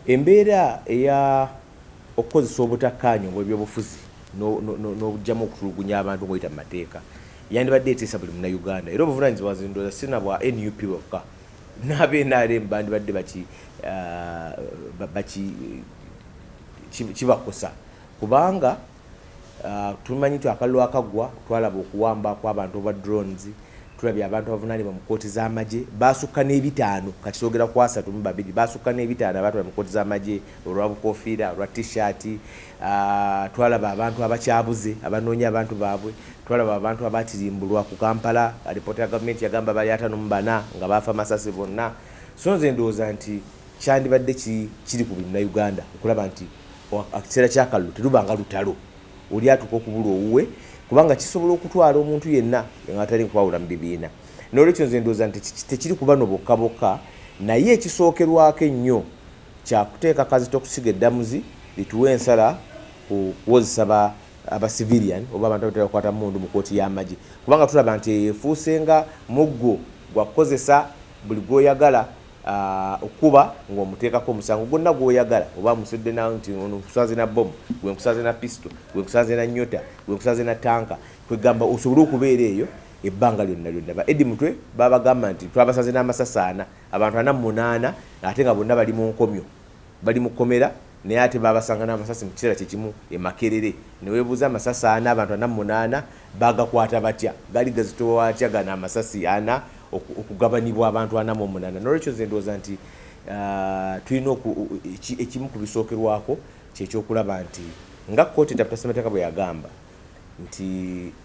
embeera eya okukozesa obutakkaanya obw'ebyobufuzi n'obugyamu okutulugunya abantu ng'oyita mu mateeka yandibadde eteesa buli munnayuganda era obuvunaanyizibwa ndowooza sina bwa NUP bwokka n'ab'NRM bandibadde kibakosa kubanga tumanyi nti akalulu akaggwa twalaba okuwamba kw'abantu obwa drones tulabye abantu abavunaanibwa mu kooti z'amagye basukka n'ebitaano kati twogera ku 32 basukka n'ebitaano abatwala mu kooti z'amagye olwa bukofiira olwa t-shirt twalaba abantu abakyabuze abanoonya abantu baabwe twalaba abantu abatirimbulwa ku Kampala alipoota ya gavumenti yagamba bali 54 nga baafa masasi bonna so nze ndowooza nti kyandibadde kiri ku buli munnayuganda okulaba nti ekiseera ky'akalulu terubanga lutalo oli atuuka okubula owuwe kubanga kisobola okutwala omuntu yenna atali nkwawula mu bibiina n'olwekyo nze ndowooza nti tekiri kuba no bokka bokka naye ekisookerwako ennyo kyakuteeka kazito okusiga eddamuzi lituwa ensala kuwozesa aba civilian oba abantu abatera kukwata mundu mu kooti y'amagye kubanga tulaba nti efuuse nga muggo gwakukozesa buli gwoyagala okuba ng'omuteekako omusango gwonna gw'oyagala oba musudde nti nkusaze na bomu gwe nkusaze na pisto gwe nkusaze na nyota gwe nkusaze na tanka kwegamba osobole okubeera eyo ebbanga lyonna ba Eddie Mutwe babagamba nti twabasaze n'amasasaana abantu 48 ate nga bonna bali mu nkomyo bali mu kkomera naye ate babasanga n'amasasi mu kiseera kyekimu emakerere ne weebuuza amasasaana abantu 48 bagakwata batya gali gazitowa atya gana amasasi ana okugabanibwa abantu 48 n'olwekyo nze ndowooza nti tulina ekimu ku bisookerwako kyekyokulaba nti nga kkooti Dr. Ssemateeka bwe yagamba nti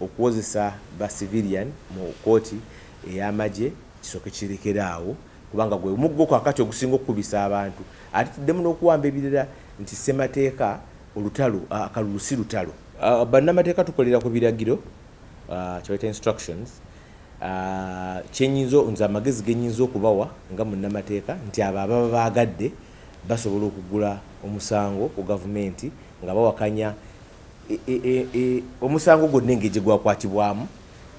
okuwozesa ba civilian mu kkooti ey'amagye kisooke kirekeraawo kubanga gwe muggo kakati ogusinga okukubisa abantu ate tuddemu n'okuwamba ebirala nti Ssemateeka olutalo akalulu si lutalo bannamateeka tukolera ku biragiro kyebayita instructions kyenyinza nze amagezi genyinza okubawa nga munnamateeka nti abo ababa baagadde basobola okugula omusango ku gavumenti nga bawakanya omusango gwonna engeri gwakwatibwamu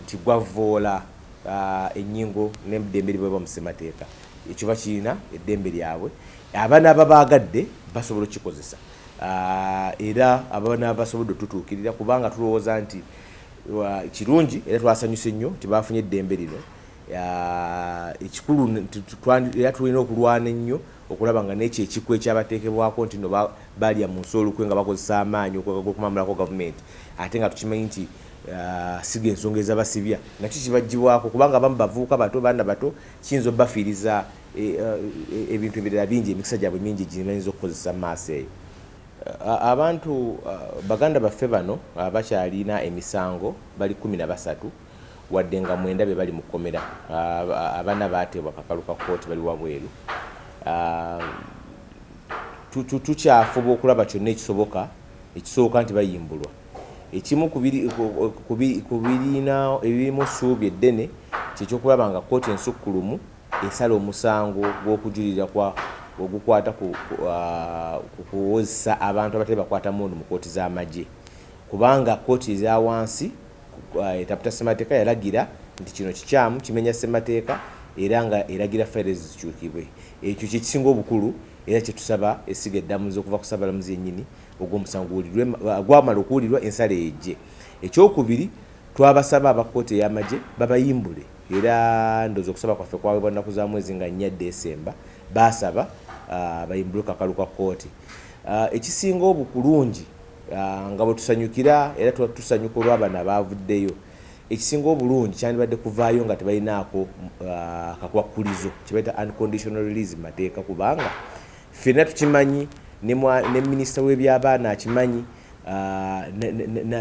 nti gwavoola ennyingo n'eddembe libwebwa mu Ssemateeka ekyo bakirina eddembe lyabwe abaana ababaagadde basobola okukikozesa era abaana basobodde otutuukirira kubanga tulowooza nti kirungi era twasanyuse nnyo nti bafunye eddembe lino ekikulu era tulina okulwana ennyo okulaba nga n'ekyo ekikwe ekyabateekebwako nti no balya mu nsi olukwe nga bakozesa amaanyi okumamulako gavumenti ate nga tukimanyi nti siga ensonga ez'abasibya nakyo kibagibwako kubanga abamu bavuuka bato baana bato kiyinza obbafiiriza ebintu ebirala bingi emikisa gyabwe mingi gimayinza okukozesa mu maaso eyo abantu baganda baffe bano bakyalina emisango bali 13 wadde nga 9 be bali mu kkomera abaana baatebwa kakalu ka kkooti bali wabweru tukyafuba okulaba kyonna ekisoboka ekisooka nti bayimbulwa ekimu ku birina ebirimu ssuubi eddene kyekyokulaba nga kkooti ensukkulumu esala omusango gw'okujulira ogukwata ku kuwozesa abantu abatali bakwata mundu mu kkooti z'amagye kubanga kkooti eza wansi Dr. Ssemateeka yalagira nti kino kikyamu kimenya Ssemateeka era nga eragira fayiro zikyukibwe ekyo kyekisinga obukulu era kyetusaba esiga eddamuzi okuva ku Ssaabalamuzi yennyini ogw'omusango gwamala okuwulirwa ensala ejje ekyokubiri twabasaba abakkooti ey'amagye babayimbule era ndowooza okusaba kwaffe kwaweebwa nnaku za mwezi nga 4 Desemba basaba bayimbule kakalu ka kkooti ekisinga obukulungi nga bwe tusanyukira era tusanyuka olw'abana abavuddeyo ekisinga obulungi kyandibadde kuvaayo nga tebalinaako kakwakulizo kibaita unconditional release mu mateeka kubanga ffenna tukimanyi ne minisita w'ebyabaana akimanyi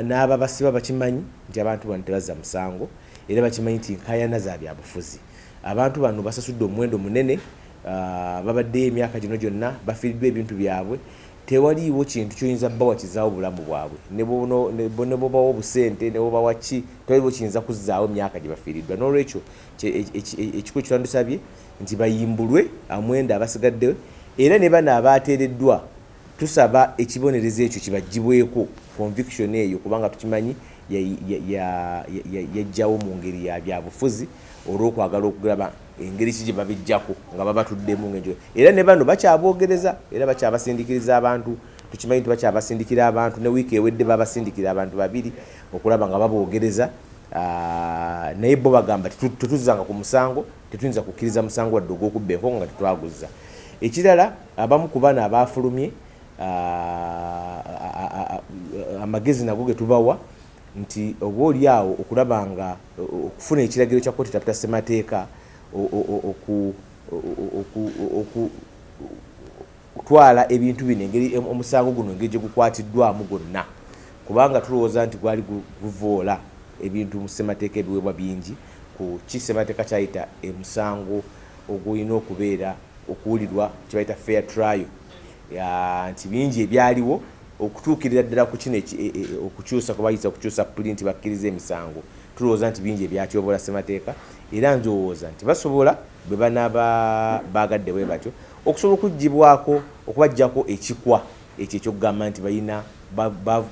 n'ababasiba bakimanyi nti abantu bano tebazza musango era bakimanyi nti nkayana za byabufuzi abantu bano basasudde omuwendo munene babaddeyo emyaka gino gyonna bafiiriddwa ebintu byabwe tewaliiwo kintu kyoyinza bbawa kizaawo obulamu bwabwe ne bobawa obusente ne bobawa ki tewaliiwo kiyinza kuzzaawo emyaka gye bafiiriddwa n'olwekyo ekikulu kitwandusabye nti bayimbulwe amwenda abasigaddeyo era ne bano abaateereddwa tusaba ekibonerezo ekyo kibagibweko conviction eyo kubanga tukimanyi yajjawo mu ngeri ya byabufuzi olw'okwagala okugaba engeri ki gye babijjako nga babatuddemu ng'enjo era ne bano bakyaboogereza era bakyabasindikiriza abantu tukimanyi nti bakyabasindikira abantu ne wiiki ewedde babasindikira abantu babiri okulaba nga baboogereza naye bo bagamba tetuzanga ku musango tetuyinza kukkiriza musango wadde ogw'okubba enkoko nga tetwaguzza ekirala abamu ku bana abaafulumye amagezi nago ge tubawa nti oba oli awo okulaba nga okufuna ekiragiro kya kkooti taputa ssemateeka okutwala ebintu bino engeri omusango guno engeri gye gukwatiddwamu gwonna kubanga tulowooza nti gwali guvoola ebintu mu ssemateeka ebiweebwa bingi ku ki ssemateeka kyayita emusango ogulina okubeera okuwulirwa kyebayita fair trial nti bingi ebyaliwo okutuukirira ddala ku kino okukyusa kubayinza okukyusa pulinti bakkiriza emisango tulowooza nti bingi ebyatyobola ssemateeka era nzowooza nti basobola bwe banaaba baagadde bwe batyo okusobola okuggyibwako okubaggyako ekikwa ekyo ekyokugamba nti balina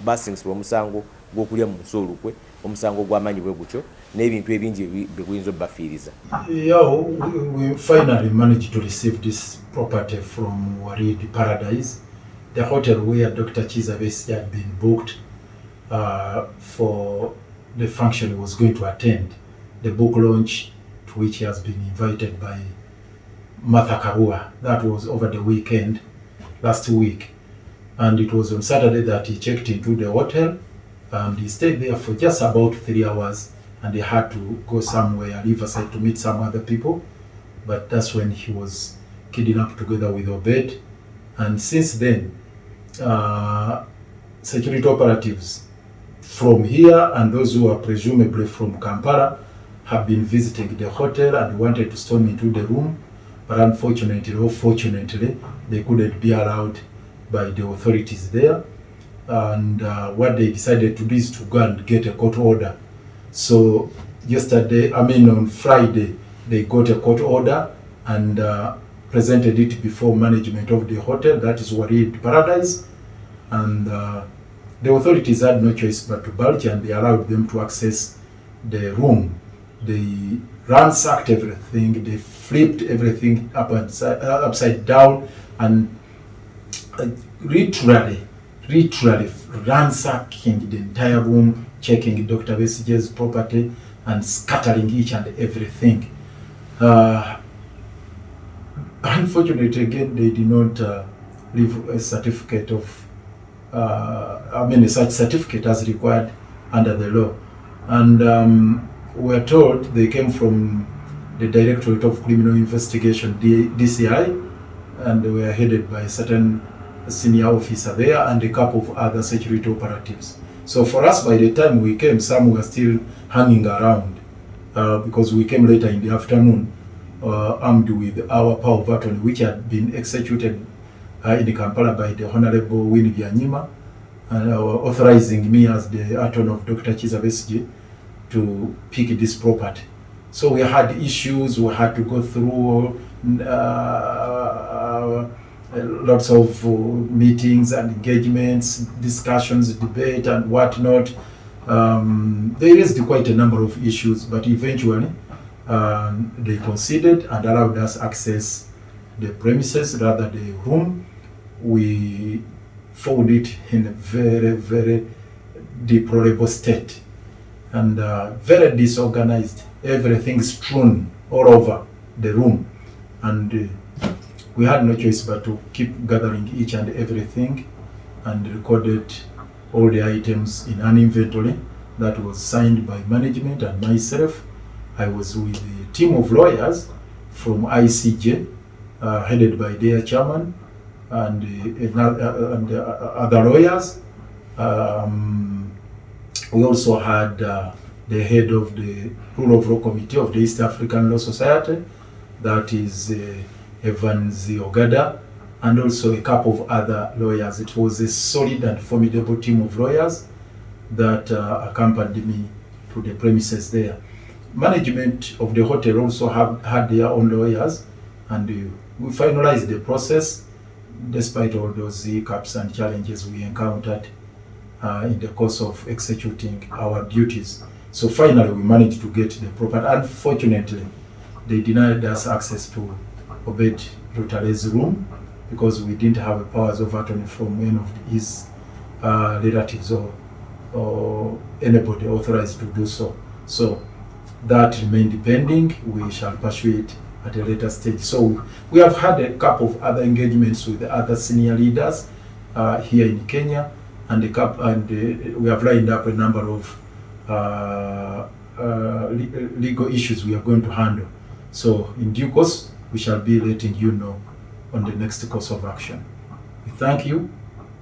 basingisibwa omusango gw'okulya mu nsi olukwe omusango gw'amaanyi bwe gutyo n'ebintu ebingi bye guyinza obbafiiriza. We finally managed to receive this property from Warid Paradise, the hotel where Dr. Kizza Besigye had been booked for the function he was going to attend, the book launch to which he has been invited by Martha Karua. That was over the weekend, last week. And it was on Saturday that he checked into the hotel and he stayed there for just about 3 hours and he had to go somewhere, Riverside, to meet some other people. But that's when he was kidnapped together with Obed. And since then, security operatives from here and those who are presumably from Kampala have been visiting the hotel and wanted to storm into the room. But unfortunately or fortunately, they couldn't be allowed by the authorities there. And what they decided to do is to go and get a court order. So on Friday, they got a court order and presented it before management of the hotel, that is Warid Paradise. And the authorities had no choice but to budge and they allowed them to access the room. They ransacked everything, they flipped everything upside down and literally ransacking the entire room, checking Dr. Besigye's property and scattering each and everything. Unfortunately, again, they did not leave a certificate of, such certificate as required under the law. And we're told they came from the Directorate of Criminal Investigation, DCI, and they were headed by a certain senior officer there and a couple of other security operatives. So for us, by the time we came, some were still hanging around because we came later in the afternoon armed with our power of attorney, which had been executed in Kampala by the Honorable Winnie Byanyima, and authorizing me as the attorney of Dr. Kizza Besigye to pick this property. So we had issues, we had to go through lots of meetings and engagements, discussions, debate and whatnot. They raised quite a number of issues, but eventually they conceded and allowed us access the premises, rather the room. We found it in a very, very deplorable state and very disorganized. Everything strewn all over the room, and we had no choice but to keep gathering each and everything and recorded all the items in an inventory that was signed by management and myself. I was with a team of lawyers from ICJ, headed by their chairman and other lawyers. We also had the head of the Rule of Law Committee of the East African Law Society, that is Evans Ogada, and also a couple of other lawyers. It was a solid and formidable team of lawyers that accompanied me to the premises there. Management of the hotel also had their own lawyers, and we finalized the process despite all those hiccups and challenges we encountered. in the course of executing our duties. So finally we managed to get the property. Unfortunately, they denied us access to Obed Lutare's room because we didn't have a powers of attorney from any of his relatives or anybody authorized to do so. So that remained pending. We shall pursue it at a later stage. So we have had a couple of other engagements with the other senior leaders here in Kenya, and we have lined up a number of legal issues we are going to handle. So in due course, we shall be letting you know on the next course of action. We thank you.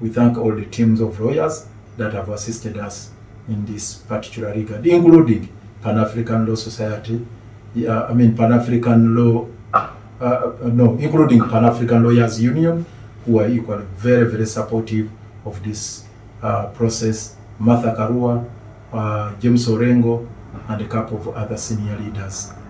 We thank all the teams of lawyers that have assisted us in this particular regard, including Pan-African Law Society, including Pan-African Lawyers Union, who are equally very, very supportive of this process, Martha Karua, James Orengo, and a couple of other senior leaders.